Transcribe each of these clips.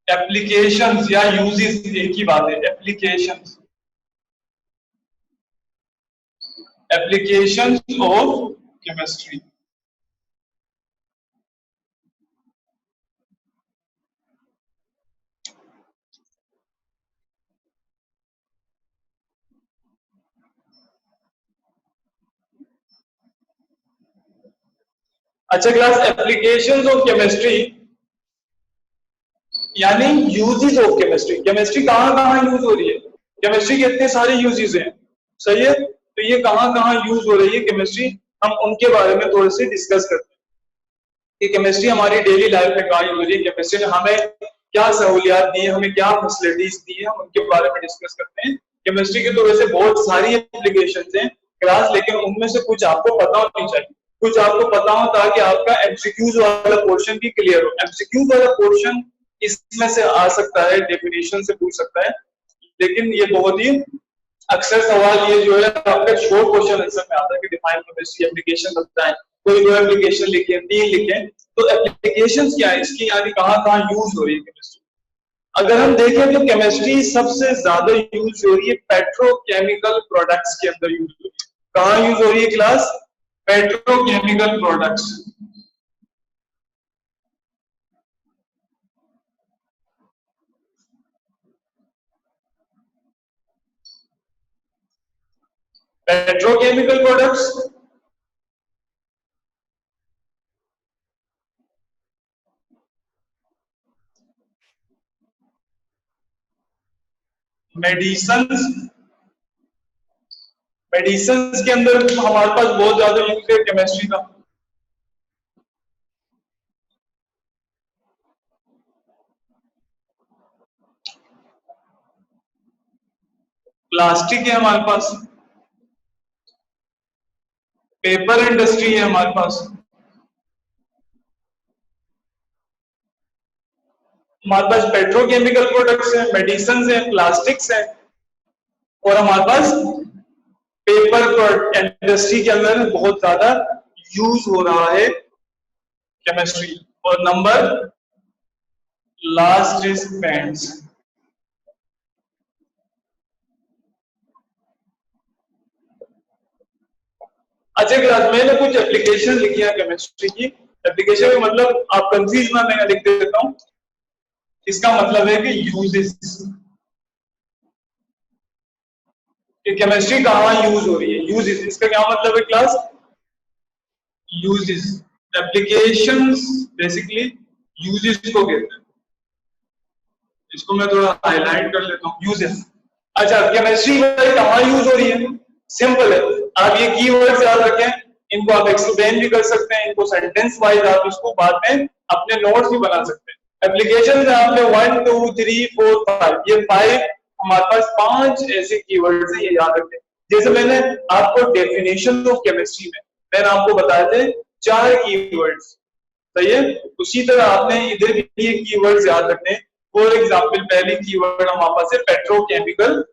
Applications या uses एक ही बात है। Applications of chemistry. अच्छा क्लास, एप्लीकेशंस ऑफ केमिस्ट्री यानी यूजेस ऑफ केमिस्ट्री। केमिस्ट्री कहाँ कहाँ यूज हो रही है? केमिस्ट्री के इतने सारे यूजेस हैं, सही है। तो ये कहाँ कहाँ यूज हो रही है केमिस्ट्री, हम उनके बारे में थोड़े से डिस्कस करते हैं कि केमिस्ट्री हमारी डेली लाइफ में कहाँ यूज हो रही है, केमिस्ट्री ने हमें क्या सहूलियात दी है, हमें क्या फैसिलिटीज दी है, हम उनके बारे में डिस्कस करते हैं। केमिस्ट्री की तो वैसे बहुत सारी एप्लीकेशंस हैं क्लास, लेकिन उनमें से कुछ आपको पता होनी चाहिए, कुछ आपको पता हो ताकि आपका एमसीक्यूज वाला पोर्शन भी क्लियर हो। एमसीक्यूज वाला पोर्शन इसमें से आ सकता है, डेफिनेशन से पूछ सकता है, लेकिन ये बहुत ही अक्सर सवाल ये जो है आपका शॉर्ट क्वेश्चन आंसर में आता है कि डिफाइन केमिस्ट्री एप्लीकेशन बताएं। कोई दो एप्लीकेशन लिखे, 3 लिखे, तो एप्लीकेशन क्या है इसकी, यानी कहाँ कहाँ यूज हो रही है केमिस्ट्री। अगर हम देखें तो केमिस्ट्री सबसे ज्यादा यूज हो रही है पेट्रोकेमिकल प्रोडक्ट्स के अंदर यूज हो रही है। कहाँ यूज हो रही है class? Petrochemical products. Petrochemical products, medicine, medicine के अंदर हमारे पास बहुत ज्यादा यूज है केमिस्ट्री का। प्लास्टिक है हमारे पास, पेपर इंडस्ट्री है हमारे पास, हमारे पास पेट्रोकेमिकल प्रोडक्ट्स हैं, मेडिसिन हैं, प्लास्टिक्स हैं, और हमारे पास पेपर इंडस्ट्री के अंदर बहुत ज्यादा यूज हो रहा है केमिस्ट्री। और नंबर लास्ट इज पेंट्स। अच्छा क्लास, मैंने कुछ एप्लीकेशन लिखी है केमिस्ट्री की। एप्लीकेशन का मतलब आप कंफ्यूज ना, मैं लिख देता हूं। इसका मतलब है कि यूजेस, कि केमिस्ट्री कहाँ यूज हो रही है। यूजेस, इसका क्या मतलब है class? Uses, applications basically uses को कहते हैं। इसको मैं थोड़ा हाईलाइट कर लेता हूँ, यूजेस। अच्छा, केमिस्ट्री कहाँ यूज हो रही है? सिंपल है, आप ये कीवर्ड्स याद रखें, इनको आप एक्सप्लेन भी कर सकते हैं, इनको सेंटेंस वाइज आप इसको बाद में अपने नोट्स भी बना सकते हैं। एप्लीकेशन है आपने 1 2 3 4 5, ये 5 हमारे पास 5 ऐसे कीवर्ड्स हैं, ये याद रखें। जैसे मैंने आपको डेफिनेशन ऑफ केमिस्ट्री में मैंने आपको बताए थे 4 कीवर्ड्स, सही है। उसी तरह आपने इधर भी ये कीवर्ड्स याद रखने। फॉर एग्जांपल, पहली कीवर्ड हमारे पास है पेट्रोकेमिकल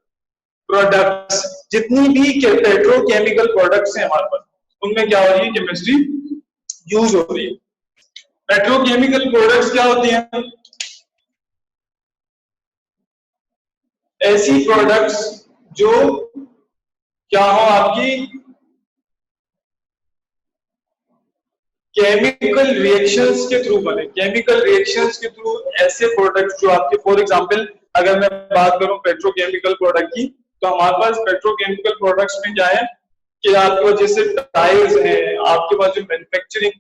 प्रोडक्ट्स। जितनी भी पेट्रोकेमिकल प्रोडक्ट्स हैं हमारे पास, उनमें क्या हो रही है? केमिस्ट्री यूज हो रही है। पेट्रोकेमिकल प्रोडक्ट्स क्या होती हैं? ऐसी प्रोडक्ट्स जो क्या हो आपकी केमिकल रिएक्शंस के थ्रू बने। केमिकल रिएक्शंस के थ्रू ऐसे प्रोडक्ट्स जो आपके, फॉर एग्जांपल अगर मैं बात करूं पेट्रोकेमिकल प्रोडक्ट की, तो हमारे पास पेट्रोकेमिकल प्रोडक्ट्स में क्या है कि आपके पास जैसे टायर्स है, आपके पास जो मैन्युफैक्चरिंग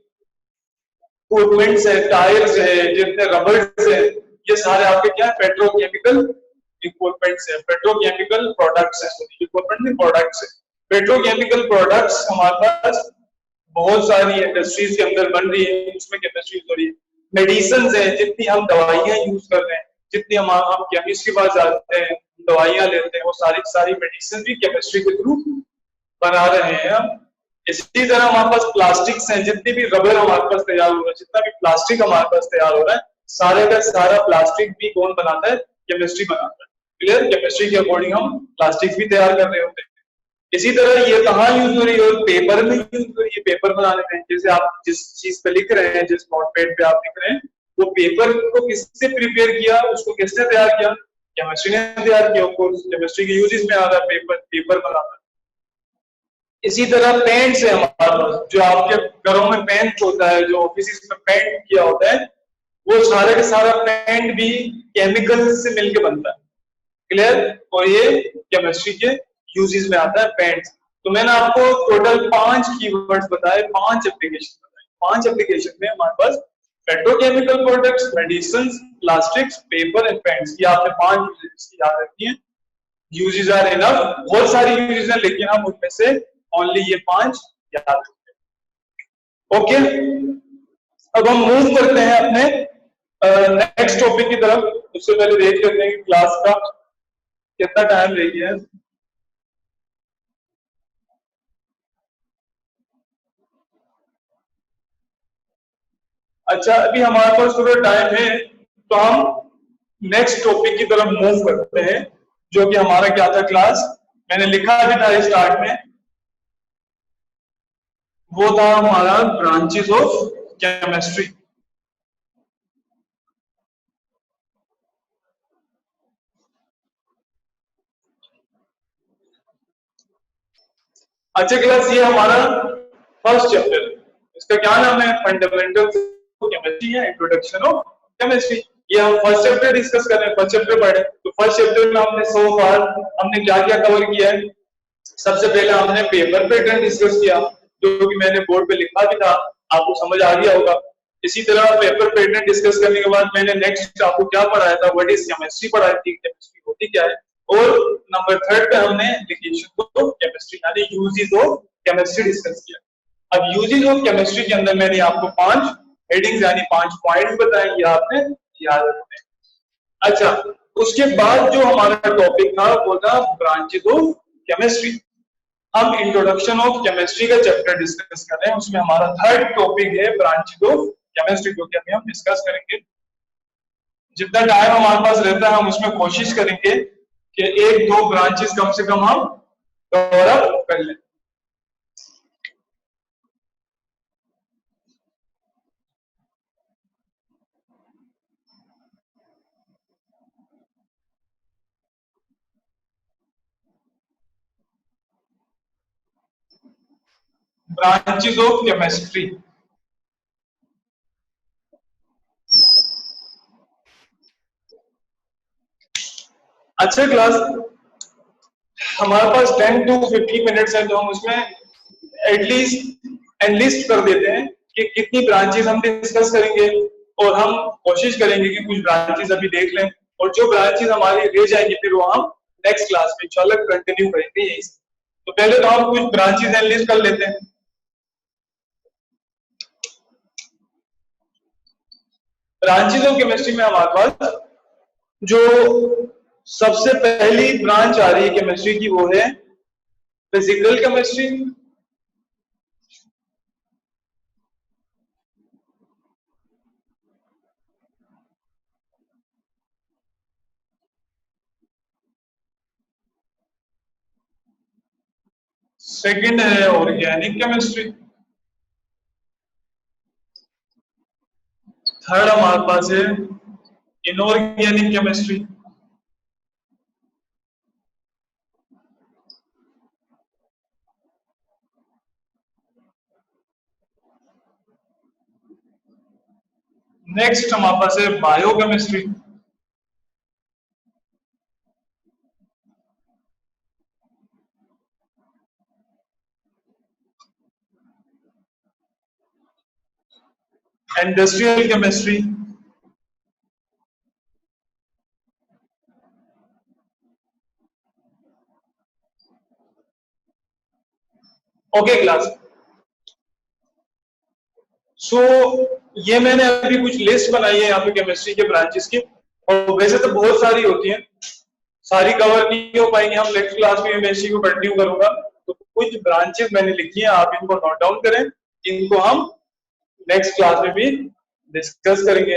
इक्विपमेंट्स है, टायर्स है, जितने रबर्स है, ये सारे आपके क्या है? पेट्रोकेमिकल इक्विपमेंट्स है, पेट्रोकेमिकल प्रोडक्ट्स है, इक्विपमेंट नहीं प्रोडक्ट्स है। पेट्रोकेमिकल प्रोडक्ट्स हमारे पास बहुत सारी इंडस्ट्रीज के अंदर बन रही है, उसमें केमिस्ट्री हो रही है। मेडिसिन है, जितनी हम दवाइयां यूज कर रहे हैं, जितनी हम केमिस्ट के पास जाते हैं, दवाइयां लेते हैं, वो सारी सारी मेडिसिन भी केमिस्ट्री के थ्रू बना रहे हैं हम। इसी तरह हमारे पास प्लास्टिक्स हैं, जितनी भी रबर हमारे पास तैयार हो रहा है, जितना भी प्लास्टिक हमारे पास तैयार हो रहा है, सारे का सारा प्लास्टिक भी कौन बनाता है? केमिस्ट्री बनाता है। क्लियर? केमिस्ट्री के अकॉर्डिंग हम प्लास्टिक भी तैयार कर रहे होते हैं। इसी तरह ये कहाँ यूज हो रही है? और पेपर में यूज हो रही है, पेपर बनाने में। जैसे आप जिस चीज पे लिख रहे हैं, जिस नोटपैड पे आप लिख रहे हैं, वो पेपर को किससे प्रिपेयर किया, उसको किसने तैयार किया, केमिस्ट्री ने तैयार किया। केमिस्ट्री के यूजेस में आ रहा है पेपर बनाना। इसी तरह पेंट्स है हमारे पास, जो आपके घरों में पेंट होता है, जो ऑफिस में पेंट किया होता है, वो सारे का सारा पेंट भी केमिकल से मिलके बनता है। क्लियर? और ये केमिस्ट्री के यूजेस में आता है पेंट। तो मैंने आपको टोटल 5 कीवर्ड्स बताए, 5 एप्लीकेशन बताए। 5 एप्लीकेशन में हमारे पास petrochemical products, medicine, plastics, paper and paints, ये आपने 5 यूजेस याद रखनी है। यूजेस आर इनफ, बहुत सारी यूजेस हैं, लेकिन हम उनमें से ओनली ये 5 याद रखते हैं। ओके, अब हम मूव करते हैं अपने नेक्स्ट टॉपिक की तरफ। उससे पहले देख लेते हैं कि क्लास का कितना टाइम रह गया है। अच्छा, अभी हमारे पास थोड़ा टाइम है, तो हम नेक्स्ट टॉपिक की तरफ मूव करते हैं, जो कि हमारा क्या था क्लास, मैंने लिखा भी था स्टार्ट में, वो था हमारा ब्रांचेस ऑफ केमिस्ट्री। अच्छा क्लास, ये हमारा फर्स्ट चैप्टर, इसका क्या नाम है, फंडामेंटल्स ऑफ केमिस्ट्री या इंट्रोडक्शन ऑफ केमिस्ट्री। ये हम फर्स्ट चैप्टर डिस्कस कर रहे हैं, फर्स्ट चैप्टर पढ़े। तो फर्स्ट चैप्टर में हमने सो फार हमने क्या क्या कवर किया है। सबसे पहले हमने पेपर पैटर्न डिस्कस किया, जो कि मैंने बोर्ड पे लिखा भी था, आपको समझ आ गया होगा। इसी तरह पेपर पैटर्न डिस्कस करने के बाद मैंने नेक्स्ट आपको क्या पढ़ाया था, व्हाट इज केमिस्ट्री पढ़ाई थी, केमिस्ट्री होती क्या है। और नंबर 3 पे हमने एप्लीकेशन ऑफ केमिस्ट्री यानी यूजेस ऑफ केमिस्ट्री डिस्कस किया। अब यूजेस ऑफ केमिस्ट्री के अंदर मैंने आपको 5 हेडिंग्स यानी 5 पॉइंट्स बताए, ये आपने याद रखने हैं। अच्छा, उसके बाद जो हमारा टॉपिक था वो था ब्रांचेस ऑफ केमिस्ट्री। हम इंट्रोडक्शन ऑफ केमिस्ट्री का चैप्टर डिस्कस कर रहे हैं, उसमें हमारा थर्ड टॉपिक है ब्रांचेस ऑफ केमिस्ट्री, जो कि अभी हम डिस्कस करेंगे। जितना टाइम हमारे पास रहता है हम उसमें कोशिश करेंगे कि 1-2 ब्रांचेस कम से कम हम कवर अप कर लें। ब्रांचेस ऑफ केमिस्ट्री, अच्छा क्लास, हमारे पास 10 to 15 मिनट्स है, तो हम उसमें एटलीस्ट एनलिस्ट कर देते हैं कि कितनी ब्रांचेस हम डिस्कस करेंगे, और हम कोशिश करेंगे कि कुछ ब्रांचेस अभी देख लें, और जो ब्रांचेस हमारी रह जाएंगी फिर वो हम नेक्स्ट क्लास में इंशाल्लाह कंटिन्यू करेंगे यहीं से। तो पहले तो हम कुछ ब्रांचेस एनलिस्ट कर लेते हैं। ब्रांचेस ऑफ केमिस्ट्री में हमारे पास जो सबसे पहली ब्रांच आ रही है केमिस्ट्री की, वो है फिजिकल केमिस्ट्री। सेकंड है ऑर्गेनिक केमिस्ट्री। थर्ड हमारे पास है इनऑर्गेनिक केमिस्ट्री। नेक्स्ट हमारे पास है biochemistry. Industrial chemistry. Okay class, so ये मैंने अभी कुछ लिस्ट बनाई है यहाँ पे केमिस्ट्री के ब्रांचेस की, और वैसे तो बहुत सारी होती हैं, सारी कवर नहीं हो पाएंगे हम। नेक्स्ट क्लास में मैं इसी को कंटिन्यू करूंगा, तो कुछ ब्रांचेस मैंने लिखी है, आप इनको नोट डाउन करें, इनको हम नेक्स्ट क्लास में भी डिस्कस करेंगे।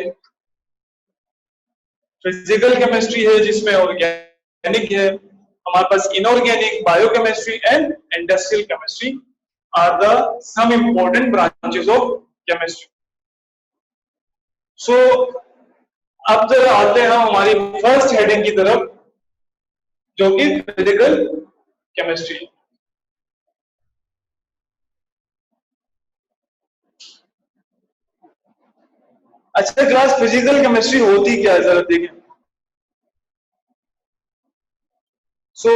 फिजिकल केमिस्ट्री है जिसमें ऑर्गेनिक है, हमारे पास inorganic, biochemistry and industrial chemistry are the some important branches of chemistry. So अब जरा आते हैं हम हमारी फर्स्ट हेडिंग की तरफ, जो कि फिजिकल केमिस्ट्री। अच्छा क्लास, फिजिकल केमिस्ट्री होती क्या है जरा देखें। सो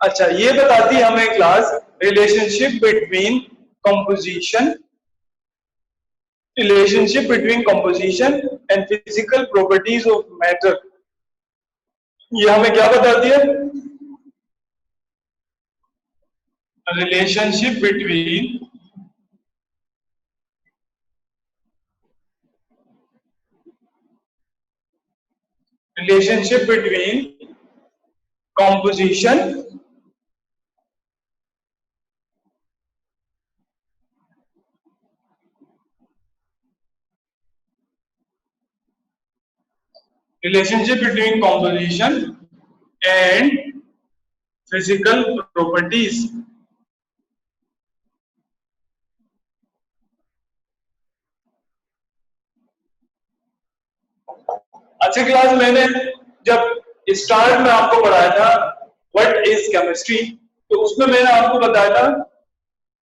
अच्छा, ये बताती है हमें class relationship between composition, and physical properties of matter. ये हमें क्या बताती है? Relationship between composition and physical properties। अच्छी क्लास, मैंने जब स्टार्ट में आपको पढ़ाया था व्हाट इज केमिस्ट्री, तो उसमें मैंने आपको बताया था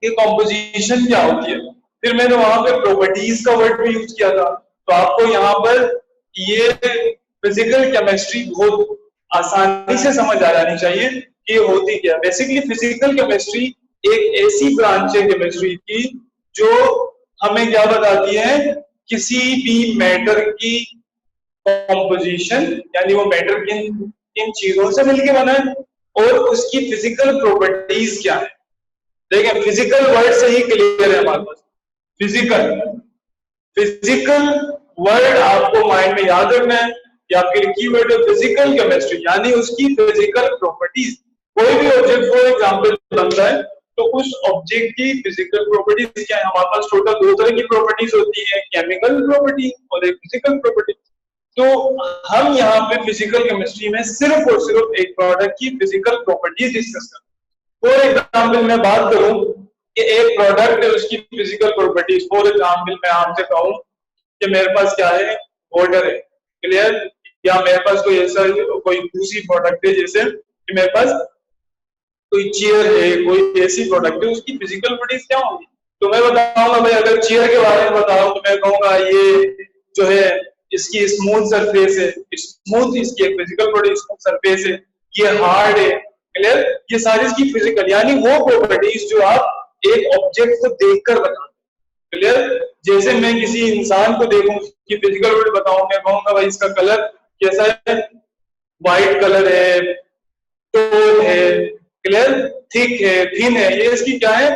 कि कॉम्पोजिशन क्या होती है, फिर मैंने वहां पे प्रॉपर्टीज का वर्ड भी यूज किया था। तो आपको यहाँ पर ये फिजिकल केमिस्ट्री बहुत आसानी से समझ आ जानी चाहिए कि ये होती क्या। बेसिकली फिजिकल केमिस्ट्री एक ऐसी ब्रांच है केमिस्ट्री की जो हमें क्या बताती है, किसी भी मैटर की कॉम्पोजिशन, यानी वो मैटर किन किन चीजों से मिलकर बना है और उसकी फिजिकल प्रॉपर्टीज क्या है। देखिए फिजिकल वर्ड से ही क्लियर है हमारे पास। फिजिकल फिजिकल वर्ड आपको माइंड में याद रखना है, या फिर कीवर्ड है फिजिकल केमिस्ट्री, यानी उसकी फिजिकल प्रॉपर्टीज। कोई भी ऑब्जेक्ट फॉर एग्जांपल बनता है तो उस ऑब्जेक्ट की फिजिकल प्रॉपर्टीज क्या है। हमारे पास टोटल दो तरह की प्रॉपर्टीज होती है, केमिकल प्रॉपर्टी और एक फिजिकल प्रॉपर्टी। तो हम यहाँ पे फिजिकल केमिस्ट्री में सिर्फ और सिर्फ एक प्रोडक्ट की फिजिकल प्रॉपर्टीज डिस्कस करते हैं। फॉर एग्जांपल मैं बात करूं कि एक प्रोडक्ट है उसकी फिजिकल प्रॉपर्टीज, फॉर एग्जांपल मैं आपसे कहूं कि मेरे पास क्या है, वाटर है, क्लियर, या मेरे पास कोई ऐसा कोई दूसरी प्रोडक्ट है, जैसे कि मेरे पास कोई चेयर है, कोई ऐसी प्रोडक्ट है, उसकी फिजिकल प्रॉपर्टीज क्या होंगी। तो मैं बताऊंगा भाई, अगर चेयर के बारे में बताऊं तो मैं कहूंगा ये जो है इसकी स्मूथ सरफेस है, स्मूथ इसकी एक फिजिकल प्रॉपर्टी स्मूथ सरफेस है, ये हार्ड है, क्लियर। ये सारी इसकी फिजिकल, यानी वो प्रॉपर्टीज जो आप एक ऑब्जेक्ट को देखकर बताओ, क्लियर। जैसे मैं किसी इंसान को देखूं कि फिजिकल प्रॉपर्टी बताऊं, मैं कहूंगा भाई इसका कलर कैसा है, व्हाइट कलर है, टोन है, क्लियर, थिक है, थिन है, ये इसकी क्या है,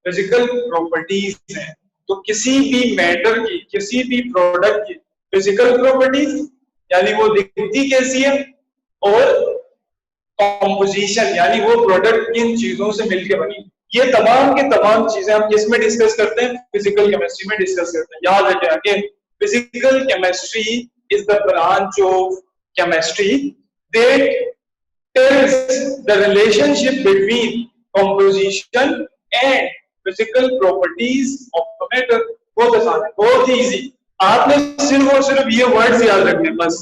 फिजिकल प्रॉपर्टीज है। तो किसी भी मैटर की, किसी भी प्रोडक्ट की फिजिकल प्रॉपर्टीज, यानी वो दिखती कैसी है, और कॉम्पोजिशन, यानी वो प्रोडक्ट किन चीजों से मिलकर बनी। ये तमाम के तमाम चीजें हम किसमें डिस्कस करते हैं, फिजिकल केमिस्ट्री में डिस्कस करते हैं। याद रखें आगे, physical chemistry is the branch of chemistry that tells the relationship between composition and physical properties of a matter। बहुत आसान है, बहुत ही इजी। आपने सिर्फ और सिर्फ ये वर्ड्स याद रखने, बस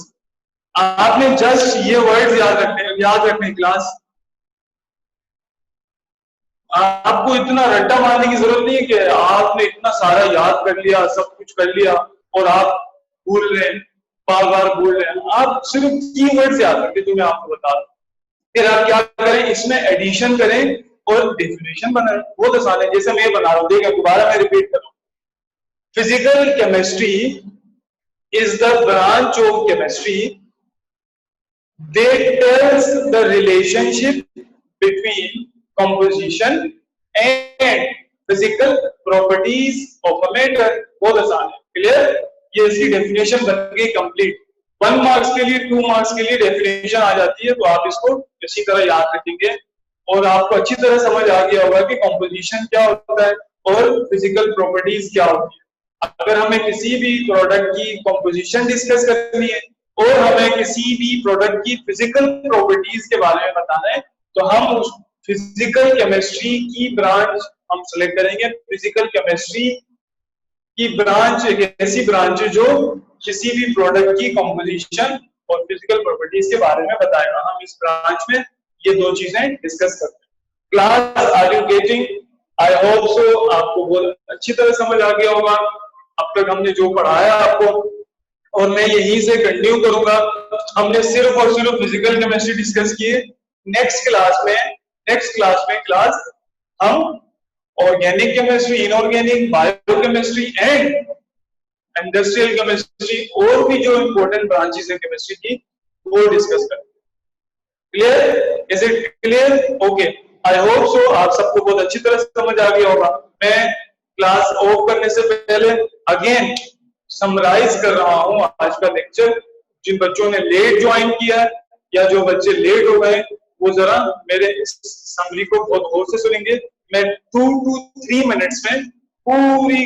आपने जस्ट ये वर्ड्स याद रखने क्लास। आपको इतना रट्टा मारने की जरूरत नहीं है कि आपने इतना सारा याद कर लिया, सब कुछ कर लिया और आप भूल रहे हैं, बार बार भूल रहे हैं। आप सिर्फ कीवर्ड्स याद रखें जो मैं आपको बता रहा हूं, फिर आप क्या करें, इसमें एडिशन करें और डेफिनेशन बनाएं। बहुत आसान है, जैसे मैं बना रहा हूं, देखिए दोबारा मैं रिपीट कर रहा हूं। Physical chemistry is the branch of chemistry that tells the relationship between composition and physical properties of a matter. बहुत आसान है, क्लियर। ये इसकी डेफिनेशन बन गई कंप्लीट। 1 मार्क्स के लिए, 2 मार्क्स के लिए डेफिनेशन आ जाती है, तो आप इसको इसी तरह याद रखेंगे और आपको अच्छी तरह समझ आ गया होगा कि कंपोजिशन क्या होता है और फिजिकल प्रॉपर्टीज क्या होती है। अगर हमें किसी भी प्रोडक्ट की कंपोजिशन डिस्कस करनी है और हमें किसी भी प्रोडक्ट की फिजिकल प्रॉपर्टीज के बारे में बताना है, तो हम फिजिकल केमिस्ट्री की ब्रांच हम सेलेक्ट करेंगे। फिजिकल केमिस्ट्री की ब्रांच एक ऐसी ब्रांच है जो किसी भी प्रोडक्ट की कंपोजिशन और फिजिकल प्रॉपर्टीज के बारे में बताएगा। हम इस ब्रांच में ये दो चीजें डिस्कस करते हैं। Class are you getting? I hope so आपको बहुत अच्छी तरह समझ आ गया होगा अब तक हमने जो पढ़ाया आपको, और मैं यहीं से कंटिन्यू करूंगा। हमने सिर्फ और सिर्फ फिजिकल केमिस्ट्री डिस्कस की है। नेक्स्ट क्लास में क्लास हम organic chemistry, inorganic, biochemistry and industrial chemistry और भी जो इंपॉर्टेंट ब्रांचेस है केमिस्ट्री की वो डिस्कस करेंगे। Clear? Is it clear? Okay, I hope सो आप सबको बहुत अच्छी तरह समझ आ गया होगा। मैं क्लास ऑफ करने से पहले अगेन समराइज कर रहा हूं आज का लेक्चर। जिन बच्चों ने लेट ज्वाइन किया या जो बच्चे लेट हो गए वो जरा मेरे समरी को बहुत गौर से सुनेंगे। मैं 2 to 3 मिनट्स में पूरी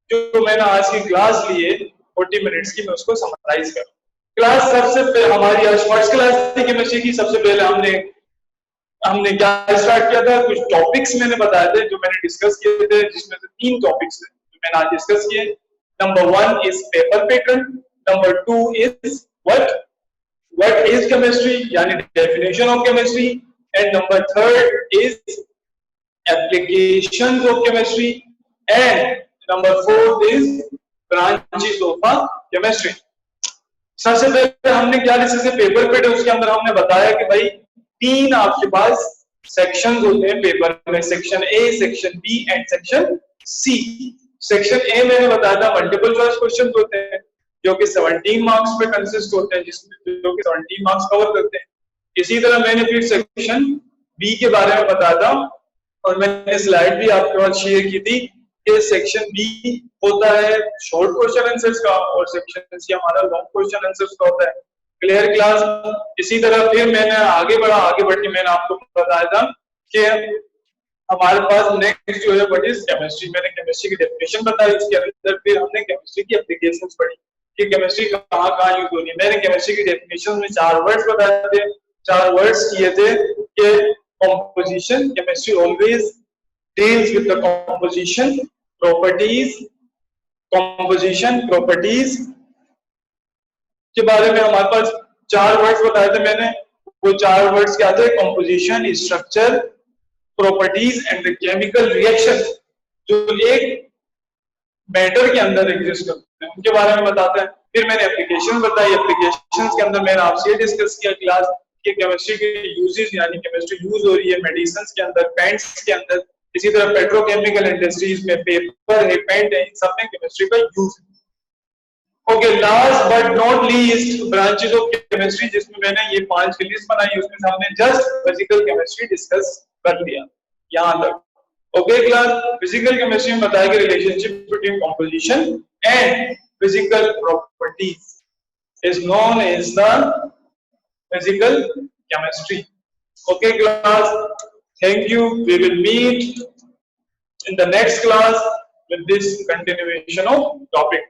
जो मैंने आज की क्लास ली है 40 मिनट्स की, मैं उसको समराइज करूं। क्लास सबसे पहले हमारी आज फर्स्ट क्लास थी केमिस्ट्री की। सबसे पहले हमने क्या स्टार्ट किया था, कुछ टॉपिक्स मैंने बताए थे जो मैंने डिस्कस किए थे, जिसमें से 3 टॉपिक्स थे जो मैंने आज डिस्कस किए। Number 1 is paper pattern, number 2 is what is chemistry यानी definition of chemistry, and number 3 is applications of chemistry, and number 4 is branches of chemistry. सबसे पहले हमने क्या डिस्कस किया, पेपर पैटर्न। उसके अंदर हमने बताया कि भाई 3 आपके पास सेक्शंस होते हैं पेपर में, section A, section B and section C. Section A मैंने बताया था मल्टीपल चॉइस क्वेश्चंस होते हैं जो कि 17 मार्क्स पे कंसिस्ट होते हैं, जिसमें जो कि 17 मार्क्स कवर करते हैं। इसी तरह मैंने फिर सेक्शन बी के बारे में बताया था और मैंने स्लाइड भी आपके पास शेयर की थी कि सेक्शन बी होता है शॉर्ट क्वेश्चन आंसर्स का और सेक्शन सी हमारा लॉन्ग क्वेश्चन आंसर्स का होता है। Clear class? इसी तरह फिर मैंने आगे बढ़ के मैंने आपको बताया था कि हमारे पास नेक्स्ट जो है व्हाट इज केमिस्ट्री। मैंने केमिस्ट्री की डेफिनेशन बताई, उसके अंदर फिर हमने केमिस्ट्री की एप्लीकेशंस पढ़ी कि केमिस्ट्री कहाँ यूज होनी है। मैंने केमिस्ट्री की डेफिनेशन में 4 वर्ड्स बताए थे, 4 वर्ड्स किए थे कि composition, chemistry always deals with the composition, properties के बारे में हमारे पास 4 वर्ड्स बताए थे मैंने। वो 4 वर्ड्स क्या थे? Composition, structure, properties and chemical reaction जो एक मैटर के अंदर एग्जिस्ट करते हैं उनके बारे में बताते हैं। फिर मैंने एप्लीकेशन बताई। एप्लीकेशंस के अंदर मैंने आपसे डिस्कस किया क्लास कि केमिस्ट्री के यूजेस यानी केमिस्ट्री यूज हो रही है मेडिसिन के अंदर, पेंट्स के अंदर, इसी तरह पेट्रोकेमिकल इंडस्ट्रीज में पेपर है, पेंट है, इन सब में केमिस्ट्री का यूज है। Okay, last but not least branches of chemistry, जिसमें मैंने ये 5 की लिस्ट बनाई, उसमें से हमने जस्ट फिजिकल केमिस्ट्री डिस्कस कर लिया यहां तक। ओके क्लास, फिजिकल केमिस्ट्री में बताया कि relationship between composition and physical properties is known as the physical chemistry. Okay class, thank you. We will meet in the next class with this continuation of topic.